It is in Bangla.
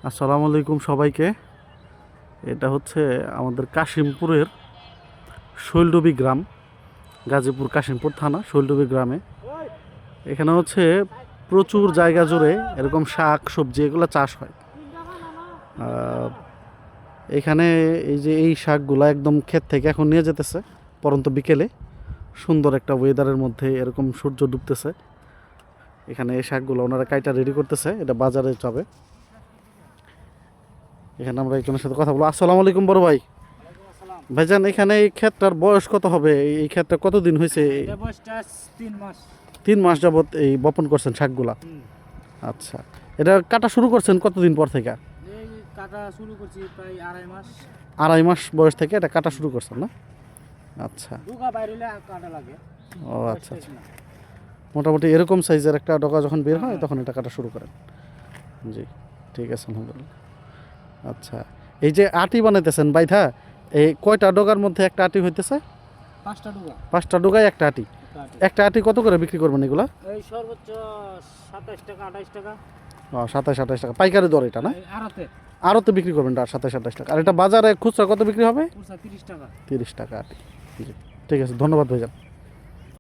আসসালামু আলাইকুম সবাইকে। এটা হচ্ছে আমাদের কাশিমপুরের শৈলডুবি গ্রাম, গাজীপুর কাশিমপুর থানা শৈলডুবি গ্রামে। এখানে হচ্ছে প্রচুর জায়গা জুড়ে এরকম শাক সবজি এগুলো চাষ হয়। এখানে এই যে এই শাকগুলো একদম ক্ষেত থেকে এখন নিয়ে যেতেছে পরন্ত বিকেলে, সুন্দর একটা ওয়েদারের মধ্যে এরকম সূর্য ডুবতেছে। এখানে এই শাকগুলো ওনারা কাইটা রেডি করতেছে, এটা বাজারে যাবে। এখানে আমরা একজনের সাথে কথা বলবো। আসসালামু আলাইকুম বড় ভাই। ভাইজান, এখানে এই ক্ষেতটার বয়স কত হবে? এই ক্ষেতটা কতদিন হয়েছে? 3 মাস। 3 মাস যাবত এই বপন করছেন শাকগুলা? আচ্ছা, এটা কাটা শুরু করছেন কতদিন পর থেকে? এই কাটা শুরু করছি প্রায় 2.5 মাস। 2.5 মাস বয়স থেকে এটা কাটা শুরু করছেন না? আচ্ছা। ডুগা বাইরেলে কাটা লাগে। ও আচ্ছা আচ্ছা, মোটামুটি এরকম সাইজের একটা ডগা যখন বের হয় তখন এটা কাটা শুরু করেন। জি, ঠিক আছে, আলহামদুলিল্লাহ। আচ্ছা, এই যে আটি বানাইতেছেন বাইধা, এই কয়টা ডগার মধ্যে একটা আটি হইতেছে? 5টা ডুগা। 5টা ডগায় একটা আটি। একটা আটি কত করে বিক্রি করবেন এগুলা? এই সর্বোচ্চ 27 টাকা 28 টাকা। 27-28 টাকা পাইকারি দর এটা না? আড়তে আরও তো বিক্রি করবেন 27-28 টাকা। আর এটা বাজারে খুচরা কত বিক্রি হবে? 30 টাকা। 30 টাকা আটি। জি, ঠিক আছে, ধন্যবাদ ভাইজান।